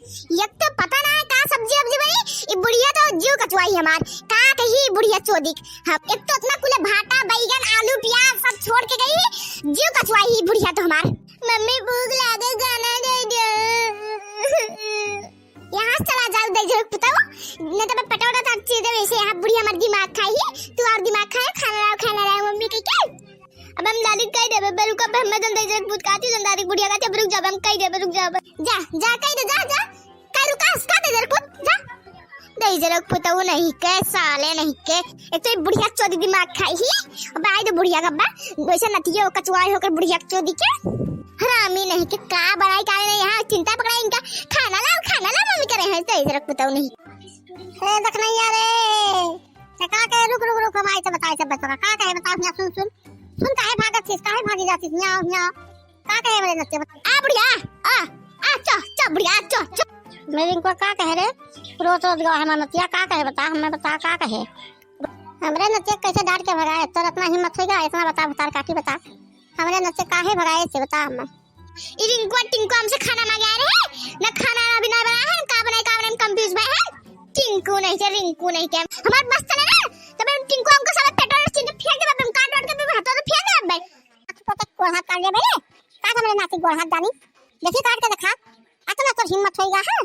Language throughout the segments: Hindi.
एक तो पता ना है का सब्जी अब्जी बनी, ये बुढ़िया तो जीव कचवाई हमार का कही बुढ़िया चोदिक। हाँ, एक तो इतना कुल भाटा बैगन आलू प्याज सब छोड़ के गई, जीव कचवाई ही बुढ़िया तो हमार। मम्मी भूख लागे गाना दे दो। यहाँ चला जाओ दे जरूर बताओ, नहीं तो मैं पटौड़ा तक चीज़ वैसे यहाँ बुढ़िया मर दिमाग खाई है, तू और दिमाग खाए खाना लाओ मम्मी के क्या। अब हम दादी कह दे बलू का हम दल दे जरूर पूछ काती दल दादी बुढ़िया का रुक जा, हम कह दे रुक जा जा जा कह दे जा जा कह रुका का दे जरूर पूछ जा दे जरूर पुतऊ नहीं के साले नहीं के। एक तो बुढ़िया चोदी दिमाग खाई ही, अब आई तो बुढ़िया का बा वैसे नतिया कचवाई होकर बुढ़िया चोदी के हरामी नहीं के का बनाई का नहीं। यहाँ चिंता पकड़ा इनका खाना ला मम्मी करे हैं तो इधर बताओ नहीं ए देख नहीं यार का के रुक हमारे से बताए सब बच्चों का कहे बताओ सुन काहे भागत थी काहे भागी जाती न्याओ का कहे मेरे नत्ते आ बुढ़िया आ च बुढ़िया च मेरे को का कहे रे रोज गवा हमारा नतिया का कहे बता हमें बता का कहे हमरे नतिया कैसे डांट के भगाए तो इतना हिम्मत होगा इतना बता काटी बता हमरे नतिया काहे भगाए से बता हमें टिंकू हमसे खाना मांगे आ रहे ना खाना अभी ना बना है का बनाए हम कंफ्यूज में है। टिंकू नहीं के रिंकू नहीं के हमारे बस चले ना तब टिंकू हमको सारा पेट्रोल चिंता फेंक दे हम काट के हाथों से फेंक दे भाई पता कोण हाथ काट दे भाई का हमरे नाती गोड़ हाथ जानी देखी काट के दिखा इतना तो हिम्मत होएगा है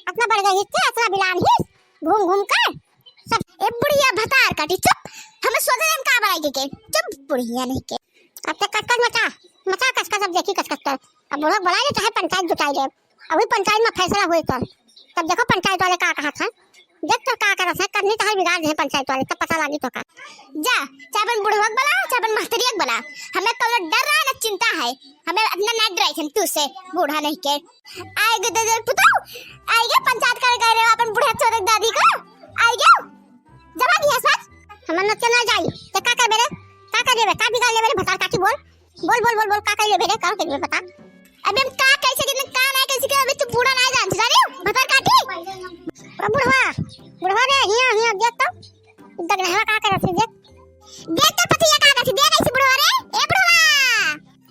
इतना बढ़ गई है इतना बिलान ही घूम कर सब ए बुढ़िया भतार काटी चुप हमें सोचे हम का बनाई के चुप बुढ़िया नहीं के अब तक कट मचा कस सब देखी कस कर अब वो लोग बुलाए चाहे पंचायत जुटाई दे अभी पंचायत में फैसला हुई तो तब देखो पंचायत वाले का कहा था देख तो का कर रहा करनी तो बिगाड़ दे पंचायत वाले तब पता लगी तो का जा चाहे बुढ़वक बना चाहे महतरियक बना हमें कौनो डर रहा ना चिंता है हमें अपना ना डराई हम तू से बूढ़ा नहीं के आएगे दे पुताऊ आएगे पंचायत कर गए अपन बुढ़ा छोड़ दादी का आएगे जमा दिया सर हम न चला जाई तो का कर मेरे का कर ले का बिगाड़ ले मेरे भतार काटी बोल का कर ले मेरे का कर ले बता अबे हम का कैसे कितने का ना कैसे के अबे तू बूढ़ा ना जान जाने भतार काटी बुढ़वा रे हिया देख तो दग रहा का कर से देख तो पतिया का कर देख ऐसे बुढ़वा रे ए बुढ़वा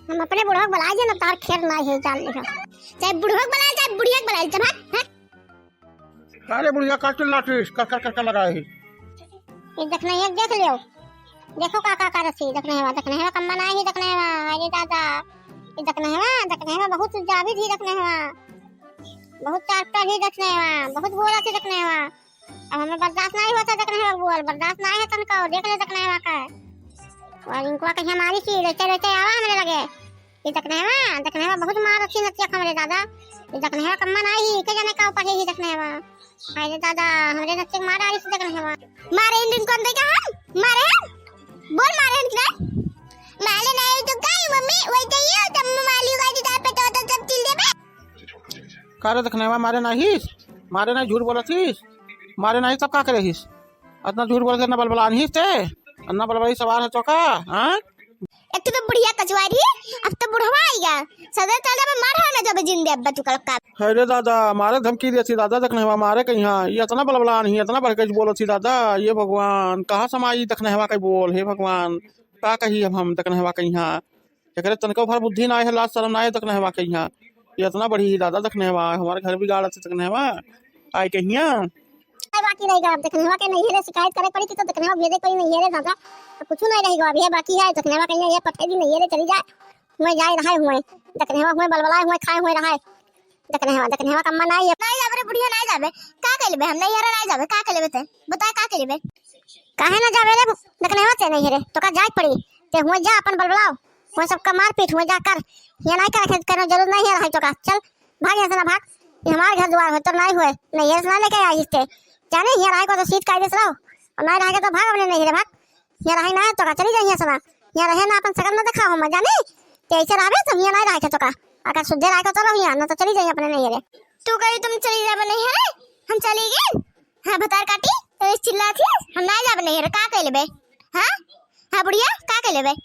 हम अपने बुढ़वा बुला जे ना तार खेर ना है जान ले चाहे बुढ़वा बुला चाहे बुढ़िया बुला जब हां अरे बुढ़िया का चल लाठी कर लगा है ये देखना है देख लियो देखो काका का रसी देखना है कम बना ही देखना है अरे दादा ये देखना है बहुत जाविद ही देखना है बहुत चार्टर ही देखना है बहुत बोला से देखना है अब हमें बर्दाश्त नहीं होता देखना है बोल बर्दाश्त नहीं है तनका देख ले देखना है का और इनको कहीं हमारी सी लेते आवा हमने लगे ये देखना है बहुत मार अच्छी नतिया हमारे दादा ये देखना है कम्मा नहीं के जाने का ऊपर ही देखना है अरे दादा हमारे नतिया मारा इस देखना है मारे इन को अंदर का मारे बोल मारे इनके माले नहीं तो गई मम्मी वही तो ये तब माली गाड़ी दाल पे तो सब चिल दे कारे देखने मारे नहीं झूठ बोला थी मारे नहीं सब का करे हिस इतना झूठ बोल के ना बलबला नहीं थे अन्ना बलबली सवार है चौका हां एक तो बुढ़िया कचवारी अब तो बुढ़वा आएगा सदर चला में मार ना जब जिंदे अब तू कल का अरे दादा मारे धमकी दी थी दादा देखने हवा मारे कहीं ये इतना बलबला नहीं इतना बढ़ के बोलो थी दादा ये भगवान कहाँ समाई देखने हवा कहीं बोल हे भगवान का कही अब हम देखने हवा कहीं एकरे तनको भर बुद्धि ना है लाज शर्म ना है देखने हवा कहीं ये इतना बड़ी दादा देखने हवा हमारे घर भी गाड़ा देखने हवा आए कहीं बाकी रहेगा अब देखने हवा के नहीं है शिकायत करे पड़ी थी तो देखने हवा भेजे कोई नहीं है दादा कुछ नहीं रहेगा अभी है बाकी है देखने हवा कहीं ये पट्टे भी नहीं है चली जाए मैं जाए रहा हूं देखने हवा मैं बलबला हूं खाए हुए रहा देखने हवा कम्मा नहीं है नहीं जाबे बुढ़िया नहीं जाबे का कइले हम नहीं हरा नहीं जाबे का कइले बता बता का कइले काहे ना जाबे रे देखने हवा से नहीं रे तो का जाए पड़ी ते हुए जा अपन बलबलाओ वो सब का मार पीट हुए जा कर ये नहीं कर करना जरूर नहीं है तो का चल भाग यहां से ना भाग ये हमारे घर द्वार है तो नहीं हुए नहीं है ना लेके आई इससे जाने ये राय को तो सीट कायदे से रहो और नहीं रहेगा तो भाग अपने नहीं रे भाग ये रही ना तो का चली जाइए सुना ये रहे ना अपन सकल ना दिखा हम जाने ते ऐसे रहे तो ये नहीं रहे तो का अगर शुद्ध रहे तो चलो यहाँ ना तो चली जाइए अपने नहीं रे तू कहीं तुम चली जा नहीं है हम चली गए हां भतार काटी तो इस चिल्ला थी हम नहीं जा नहीं रे का कह लेबे हां हां बुढ़िया का कह लेबे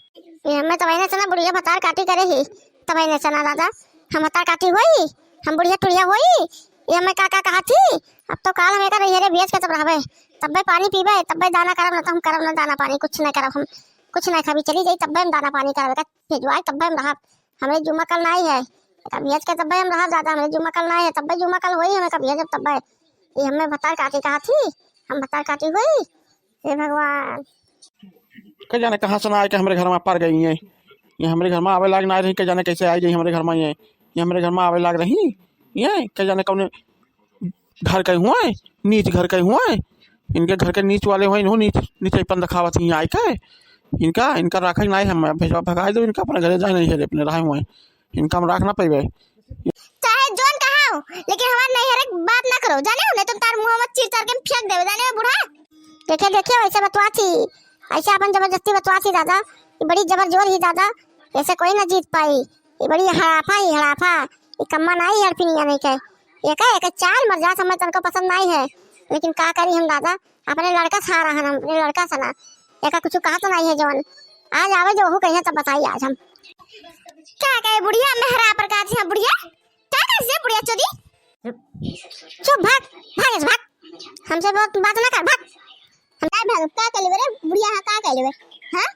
हमें तो वही चना बुढ़िया भतार काटी करे ही तब वही चना दादा हम भतार काटी हुई हम बुढ़िया टुड़िया हुई ये मैं काका कहा थी अब तो काल हमें कर ये बेच के तब रहबे तब भाई पानी पीबे तब भाई दाना करब ना तो हम करब ना दाना पानी कुछ नहीं करब हम कुछ नहीं खाबी चली जाई तब भाई हम दाना पानी करब का भेजवाई तब भाई हम रहब हमें जुम्मा कल नहीं है कभी के तब हम रहा ज्यादा हमें जुम्मा कल ना है तब जुम्मा कल वही हमें कभी जब तब ये हमें भतार काटी कहा थी हम भतार काटी हुई हे भगवान के जाने कहाँ से ना आए के हमारे घर में पड़ गई है। ये हमारे घर में आवे लाग ना रही, के जाने कैसे आई गई हमारे घर में। ये हमारे घर में आवे लाग रही, ये के जाने कौन घर के हुआ है, नीच घर के हुआ है। इनके घर के नीच वाले हुए इन्हों नीच नीचे पन दिखावत ही आई के इनका इनका रखा नहीं हम भेजवा भगाई दो इनका अपने घरे जाए नहीं है अपने रहे हुए इनका हम रख ना पेबे। चाहे जोन कहा हो लेकिन हमारे नहीं हरे बात ना करो जाने हो नहीं तुम तार मुंह में चीर चार के फेंक देवे जाने हो बुढ़ा। देखे देखे वैसे बतवाची ऐसे अपन जबरदस्ती बतवाची दादा ये बड़ी जबरजोर ही दादा ऐसे कोई ना जीत पाई। ये बड़ी हड़ाफा ये कम्मा नहीं हड़पिनिया नहीं के एक चाल मर जा समय तन को पसंद नहीं है लेकिन का करी हम दादा अपने लड़का खा रहा हम अपने लड़का सना एक कुछ कहा तो नहीं है जवन आज आवे जो हो कहीं तब बताइए आज हम क्या कहे बुढ़िया मेहरा पर का थी बुढ़िया क्या कैसे बुढ़िया चोदी चुप भाग हमसे बहुत बात ना कर भाग हम काय भाग का कर लेबे रे बुढ़िया का कर लेबे हां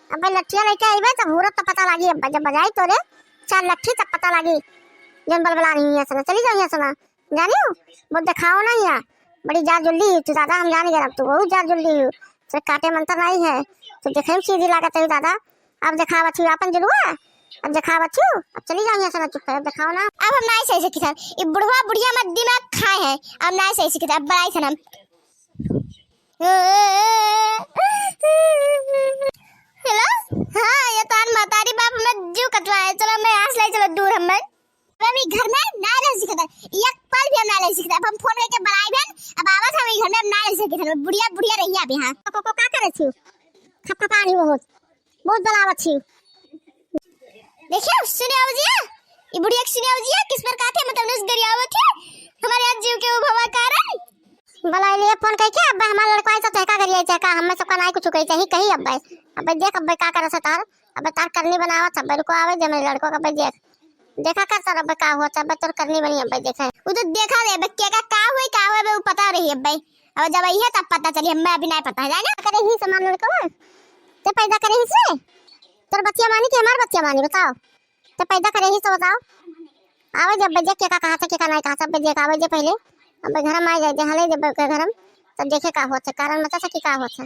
अब लट्ठिया लेके आइबे तब हुरत तो पता लागी अब जब बजाई तोरे चार लट्ठी तब पता लागी जन बलबला नहीं है सना चली जाओ सना जानी हो वो दिखाओ ना यहाँ बड़ी जार जुल्ली तू दादा हम जाने गए तू बहुत जार जुल्ली तो काटे मंतर नहीं है तो देखे में सीधी लागत है दादा अब दिखावा छू अपन जुलुआ अब दिखावा छू अब चली जाओ यहाँ सना चुप कर दिखाओ ना अब हम नहीं सही सीखी सर ये बुढ़वा बुढ़िया मत दिमाग खाए है अब नहीं सही सीखी अब बड़ाई सनम हेलो हाँ ये तार मातारी बाप हमें जीव कटवाए चलो मैं आज ले चलो दूर हम मैं घर में ना रह सकता एक पल भी हम ना रह सकता अब हम फोन करके बुलाई बहन अब आवाज हम घर में ना रह सकते बुढ़िया बुढ़िया रही अब यहाँ को का करे छी खपखपानी बहुत बलावत छी देखिए सुनियो जी ये बुढ़िया सुनियो जी किस पर का थे मतलब उस गरियावत है हमारे आज जीव के भवा कारण बलाई लिए फोन करके अब हमारा लड़का ऐसा तहका करिए तहका हमें सबका नहीं कुछ कही चाहिए कही अब देख अब का करे से तार अब तार करनी बनावा सब को आवे जे मेरे लड़को का देख देखा कर सर अब का हुआ तब तोर करनी बनी अब देखा वो तो देखा रे बच्चे का हुई वो पता रही अब भाई अब जब आई है तब पता चली हमें अभी नहीं पता है जाना करे ही सामान लड़को ते पैदा करे ही से तोर बच्चिया मानी कि हमार बच्चिया मानी बताओ ते पैदा करे ही तो बताओ आवे जब बजे के का कहा था के का नहीं कहा सब देख आवे जे पहले अब घर में आ जाए हले जब घर में तो देखे का होता कारण बता कि का होता।